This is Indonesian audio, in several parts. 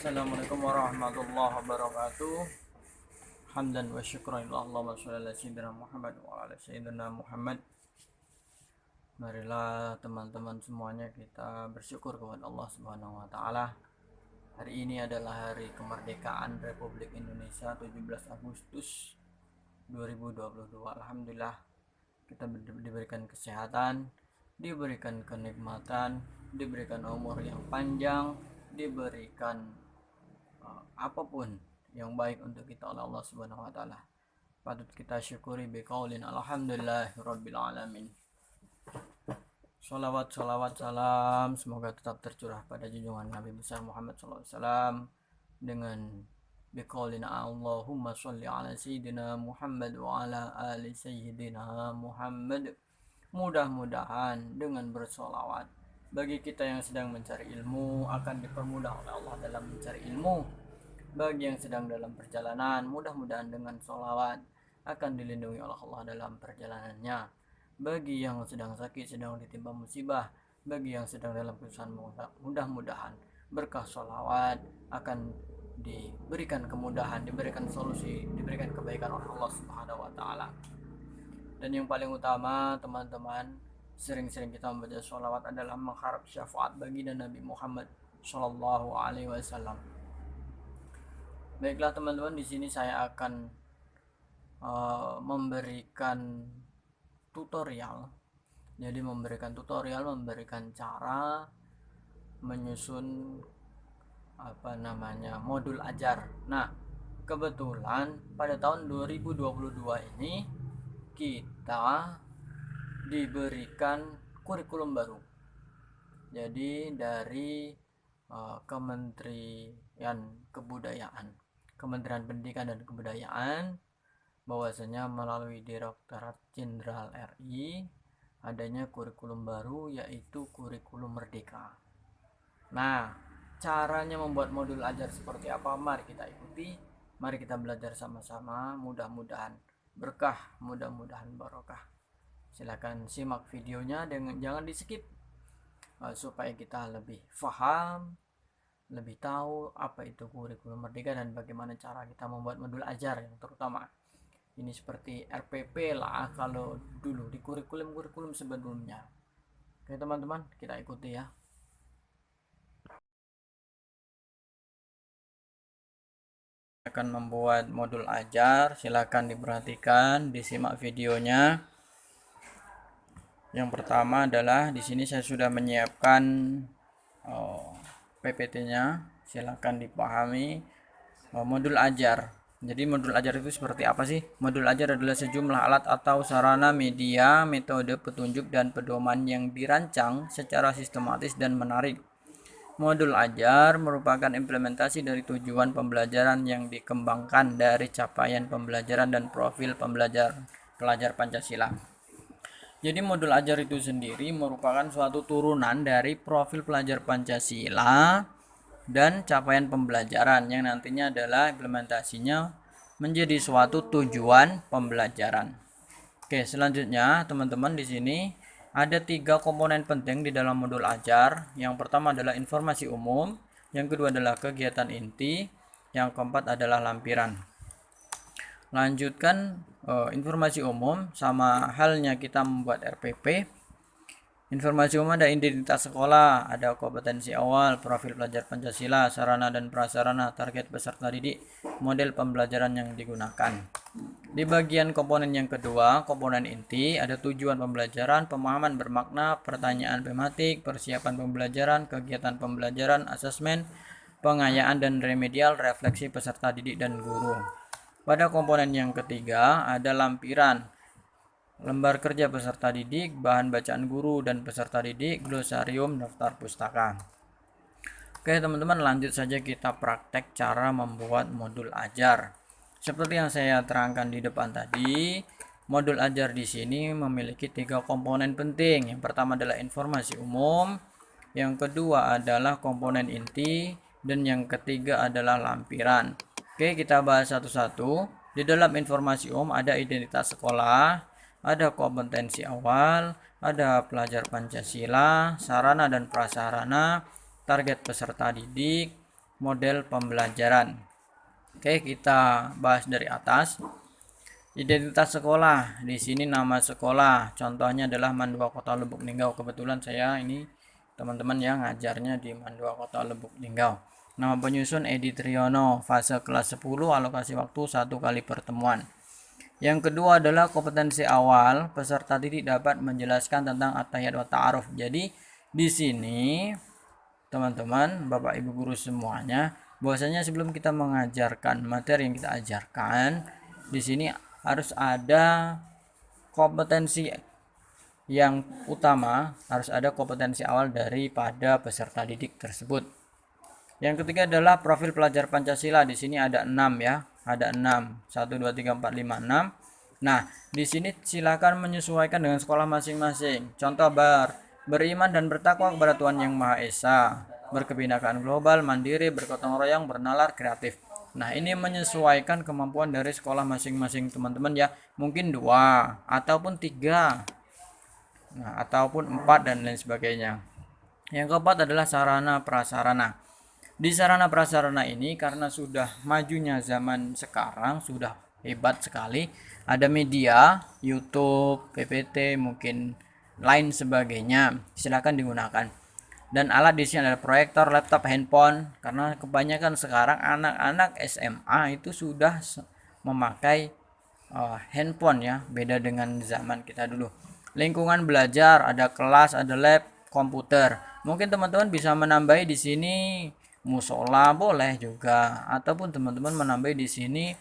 Assalamualaikum warahmatullahi wabarakatuh. Hamdan wa syukran Allahumma sholli ala sayyidina Muhammad wa ala sayyidina Muhammad. Marilah teman-teman semuanya kita bersyukur kepada Allah Subhanahu wa taala. Hari ini adalah hari kemerdekaan Republik Indonesia 17 Agustus 2022. Alhamdulillah kita diberikan kesehatan, diberikan kenikmatan, diberikan umur yang panjang, diberikan apapun yang baik untuk kita oleh Allah Subhanahu wa taala. Patut kita syukuri biqaulin alhamdulillahirabbil alamin. Shalawat salam semoga tetap tercurah pada junjungan Nabi besar Muhammad SAW dengan biqaulin Allahumma sholli ala sayyidina Muhammad wa ala ali sayyidina Muhammad. Mudah-mudahan dengan bersolawat bagi kita yang sedang mencari ilmu akan dipermudah oleh Allah dalam mencari ilmu. Bagi yang sedang dalam perjalanan, mudah-mudahan dengan sholawat akan dilindungi oleh Allah dalam perjalanannya. Bagi yang sedang sakit, sedang ditimpa musibah, bagi yang sedang dalam kesusahan, mudah-mudahan berkah sholawat akan diberikan kemudahan, diberikan solusi, diberikan kebaikan oleh Allah Subhanahu wa taala. Dan yang paling utama, teman-teman, sering-sering kita membaca sholawat adalah mengharap syafaat baginda Nabi Muhammad Shallallahu Alaihi Wasallam. Baiklah teman-teman, di sini saya akan memberikan tutorial. Jadi memberikan cara menyusun modul ajar. Nah, kebetulan pada tahun 2022 ini kita diberikan kurikulum baru. Jadi dari Kementerian Pendidikan dan Kebudayaan, bahwasanya melalui Direktorat Jenderal RI adanya kurikulum baru, yaitu kurikulum Merdeka. Nah, caranya membuat modul ajar seperti apa? Mari kita ikuti, mari kita belajar sama-sama. Mudah-mudahan berkah, mudah-mudahan barokah. Silakan simak videonya, jangan di skip, supaya kita lebih paham, lebih tahu apa itu kurikulum Merdeka dan bagaimana cara kita membuat modul ajar yang terutama. Ini seperti RPP lah kalau dulu di kurikulum sebelumnya. Oke teman-teman, kita ikuti ya. Akan membuat modul ajar, silakan diperhatikan, disimak videonya. Yang pertama adalah di sini saya sudah menyiapkan PPT-nya, silakan dipahami. Modul ajar. Jadi modul ajar itu seperti apa sih? Modul ajar adalah sejumlah alat atau sarana, media, metode, petunjuk, dan pedoman yang dirancang secara sistematis dan menarik. Modul ajar merupakan implementasi dari tujuan pembelajaran yang dikembangkan dari capaian pembelajaran dan profil pelajar Pancasila. Jadi modul ajar itu sendiri merupakan suatu turunan dari profil pelajar Pancasila dan capaian pembelajaran yang nantinya adalah implementasinya menjadi suatu tujuan pembelajaran. Oke, selanjutnya teman-teman, di sini ada 3 komponen penting di dalam modul ajar. Yang pertama adalah informasi umum, yang kedua adalah kegiatan inti, yang keempat adalah lampiran. Lanjutkan informasi umum, sama halnya kita membuat RPP. Informasi umum ada identitas sekolah, ada kompetensi awal, profil pelajar Pancasila, sarana dan prasarana, target peserta didik, model pembelajaran yang digunakan. Di bagian komponen yang kedua, komponen inti, ada tujuan pembelajaran, pemahaman bermakna, pertanyaan tematik, persiapan pembelajaran, kegiatan pembelajaran, asesmen, pengayaan dan remedial, refleksi peserta didik dan guru. Pada komponen yang ketiga, ada lampiran, lembar kerja peserta didik, bahan bacaan guru dan peserta didik, glosarium, daftar pustaka. Oke teman-teman, lanjut saja kita praktek cara membuat modul ajar. Seperti yang saya terangkan di depan tadi, modul ajar di sini memiliki 3 komponen penting. Yang pertama adalah informasi umum, yang kedua adalah komponen inti, dan yang ketiga adalah lampiran. Oke, kita bahas satu-satu. Di dalam informasi umum ada identitas sekolah, ada kompetensi awal, ada pelajar Pancasila, sarana dan prasarana, target peserta didik, model pembelajaran. Oke, kita bahas dari atas. Identitas sekolah. Di sini nama sekolah. Contohnya adalah Mandua Kota Lubuk Linggau. Kebetulan saya ini teman-teman yang ngajarnya di Mandua Kota Lubuk Linggau. Nama penyusun Edi Triyono. Fase kelas 10, alokasi waktu 1 kali pertemuan. Yang kedua adalah kompetensi awal. Peserta didik dapat menjelaskan tentang at-tahiyat wa ta'aruf. Jadi di sini teman-teman, Bapak Ibu guru semuanya, bahwasanya sebelum kita mengajarkan materi yang kita ajarkan, di sini harus ada kompetensi yang utama, harus ada kompetensi awal daripada peserta didik tersebut. Yang ketiga adalah profil pelajar Pancasila. Di sini ada 6 ya, ada 6. 1 2 3 4 5 6. Nah, di sini silakan menyesuaikan dengan sekolah masing-masing. Contoh beriman dan bertakwa kepada Tuhan Yang Maha Esa, berkebinekaan global, mandiri, bergotong royong, bernalar, kreatif. Nah, ini menyesuaikan kemampuan dari sekolah masing-masing teman-teman ya. Mungkin 2 ataupun 3. Nah, ataupun 4 dan lain sebagainya. Yang keempat adalah sarana prasarana. Di sarana prasarana ini karena sudah majunya zaman sekarang, sudah hebat sekali. Ada media, YouTube, PPT, mungkin lain sebagainya. Silakan digunakan. Dan alat di sini adalah proyektor, laptop, handphone. Karena kebanyakan sekarang anak-anak SMA itu sudah memakai handphone ya, beda dengan zaman kita dulu. Lingkungan belajar, ada kelas, ada lab, komputer. Mungkin teman-teman bisa menambahi di sini musola boleh juga, ataupun teman-teman menambahi di sini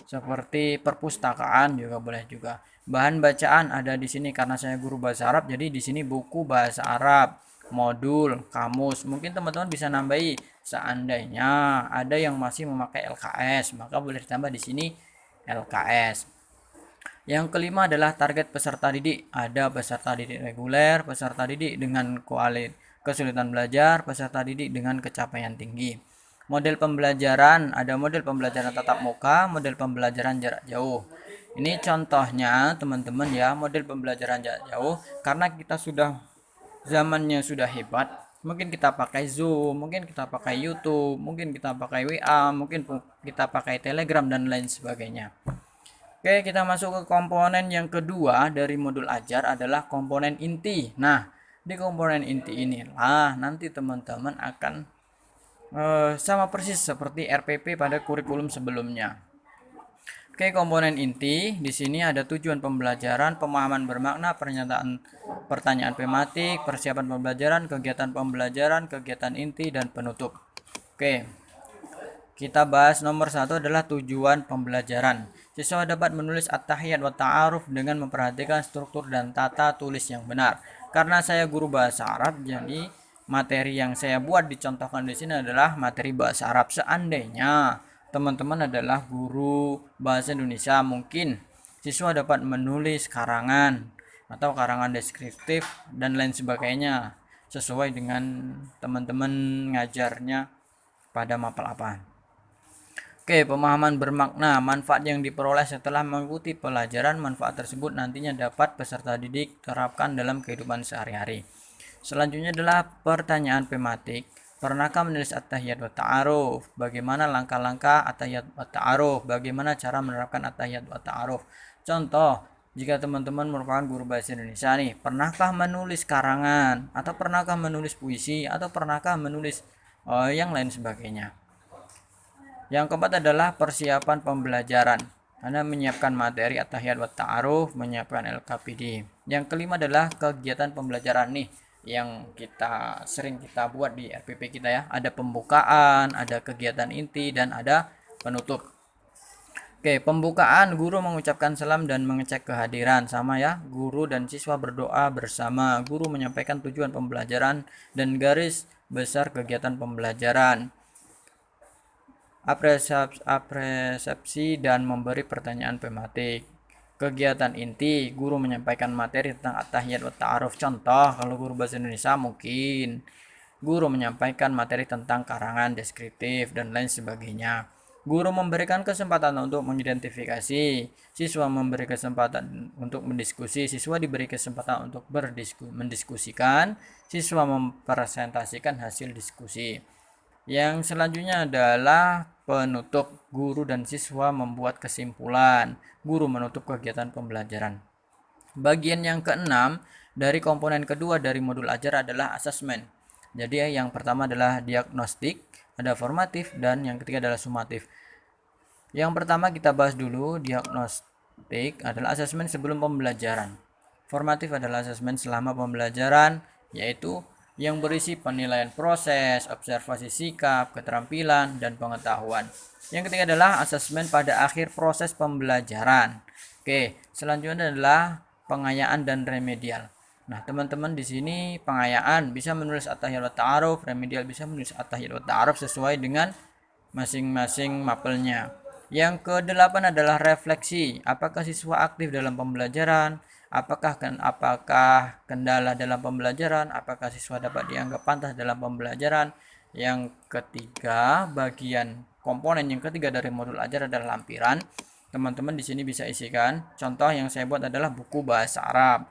seperti perpustakaan juga boleh juga. Bahan bacaan ada di sini karena saya guru bahasa Arab, jadi di sini buku bahasa Arab, modul, kamus. Mungkin teman-teman bisa nambahi seandainya ada yang masih memakai LKS, maka boleh ditambah di sini LKS. Yang kelima adalah target peserta didik. Ada peserta didik reguler, peserta didik dengan kesulitan belajar, peserta didik dengan capaian tinggi. Model pembelajaran, ada model pembelajaran tatap muka, model pembelajaran jarak jauh. Ini contohnya teman-teman ya, model pembelajaran jarak jauh karena kita sudah zamannya sudah hebat. Mungkin kita pakai Zoom, mungkin kita pakai YouTube, mungkin kita pakai WA, mungkin kita pakai Telegram dan lain sebagainya. Oke, kita masuk ke komponen yang kedua dari modul ajar adalah komponen inti. Nah, di komponen inti inilah nanti teman-teman akan sama persis seperti RPP pada kurikulum sebelumnya. Oke, komponen inti di sini ada tujuan pembelajaran, pemahaman bermakna, pernyataan pertanyaan tematik, persiapan pembelajaran, kegiatan inti dan penutup. Oke. Kita bahas nomor 1 adalah tujuan pembelajaran. Siswa dapat menulis at-tahiyat wa ta'aruf dengan memperhatikan struktur dan tata tulis yang benar. Karena saya guru bahasa Arab, jadi materi yang saya buat dicontohkan di sini adalah materi bahasa Arab. Seandainya teman-teman adalah guru bahasa Indonesia, mungkin siswa dapat menulis karangan atau karangan deskriptif dan lain sebagainya sesuai dengan teman-teman ngajarnya pada mapel apa. Oke, pemahaman bermakna. Manfaat yang diperoleh setelah mengikuti pelajaran, manfaat tersebut nantinya dapat peserta didik terapkan dalam kehidupan sehari-hari. Selanjutnya adalah pertanyaan tematik. Pernahkah menulis at-tahiyat wa ta'aruf? Bagaimana langkah-langkah at-tahiyat wa ta'aruf? Bagaimana cara menerapkan at-tahiyat wa ta'aruf? Contoh, jika teman-teman merupakan guru bahasa Indonesia nih, pernahkah menulis karangan? Atau pernahkah menulis puisi? Atau pernahkah menulis yang lain sebagainya? Yang keempat adalah persiapan pembelajaran. Anda menyiapkan materi at-tahiyat wa ta'aruf, menyiapkan LKPD. Yang kelima adalah kegiatan pembelajaran nih yang sering kita buat di RPP kita ya. Ada pembukaan, ada kegiatan inti dan ada penutup. Oke, pembukaan guru mengucapkan salam dan mengecek kehadiran sama ya. Guru dan siswa berdoa bersama. Guru menyampaikan tujuan pembelajaran dan garis besar kegiatan pembelajaran. Apresiasi dan memberi pertanyaan tematik. Kegiatan inti, guru menyampaikan materi tentang at-tahiyat wa ta'aruf. Contoh, kalau guru bahasa Indonesia mungkin guru menyampaikan materi tentang karangan deskriptif dan lain sebagainya. Guru memberikan kesempatan untuk mengidentifikasi, siswa memberi kesempatan untuk mendiskusi, siswa diberi kesempatan untuk mendiskusikan, siswa mempresentasikan hasil diskusi. Yang selanjutnya adalah penutup. Guru dan siswa membuat kesimpulan. Guru menutup kegiatan pembelajaran. Bagian yang keenam dari komponen kedua dari modul ajar adalah asesmen. Jadi yang pertama adalah diagnostik, ada formatif, dan yang ketiga adalah sumatif. Yang pertama kita bahas dulu. Diagnostik adalah asesmen sebelum pembelajaran. Formatif adalah asesmen selama pembelajaran, yaitu yang berisi penilaian proses, observasi sikap, keterampilan, dan pengetahuan. Yang ketiga adalah asesmen pada akhir proses pembelajaran. Oke, selanjutnya adalah pengayaan dan remedial. Nah, teman-teman di sini pengayaan bisa menulis at-tahiyat wa ta'aruf, remedial bisa menulis at-tahiyat wa ta'aruf sesuai dengan masing-masing mapelnya. Yang kedelapan adalah refleksi. Apakah siswa aktif dalam pembelajaran? Apakah kendala dalam pembelajaran? Apakah siswa dapat dianggap pantas dalam pembelajaran? Yang ketiga, bagian komponen yang ketiga dari modul ajar adalah lampiran. Teman-teman di sini bisa isikan. Contoh yang saya buat adalah buku bahasa Arab,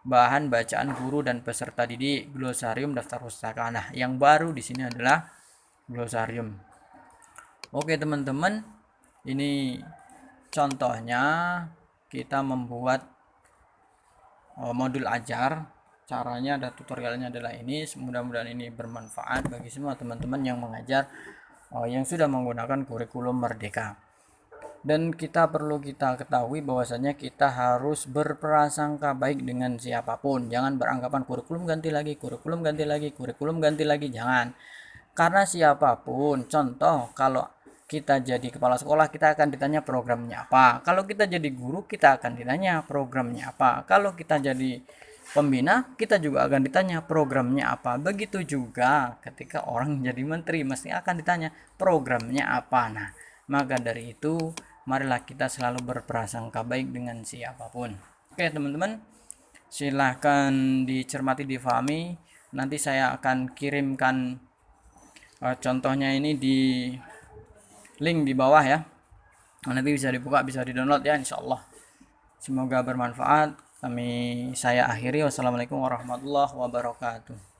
bahan bacaan guru dan peserta didik, glosarium, daftar pustaka. Nah, yang baru di sini adalah glosarium. Oke teman-teman, ini contohnya kita membuat modul ajar. Caranya ada tutorialnya adalah ini. Mudah-mudahan ini bermanfaat bagi semua teman-teman yang mengajar yang sudah menggunakan kurikulum Merdeka. Dan kita ketahui bahwasanya kita harus berprasangka baik dengan siapapun. Jangan beranggapan kurikulum ganti lagi, kurikulum ganti lagi, kurikulum ganti lagi, jangan. Karena siapapun, contoh kalau kita jadi kepala sekolah, kita akan ditanya programnya apa. Kalau kita jadi guru, kita akan ditanya programnya apa. Kalau kita jadi pembina, kita juga akan ditanya programnya apa. Begitu juga ketika orang jadi menteri, mesti akan ditanya programnya apa. Nah, maka dari itu, marilah kita selalu berprasangka baik dengan siapapun. Oke teman-teman, silahkan dicermati, difahami. Nanti saya akan kirimkan contohnya ini di link di bawah ya. Nanti bisa dibuka, bisa di-download ya insyaallah. Semoga bermanfaat. Saya akhiri. Wassalamualaikum warahmatullahi wabarakatuh.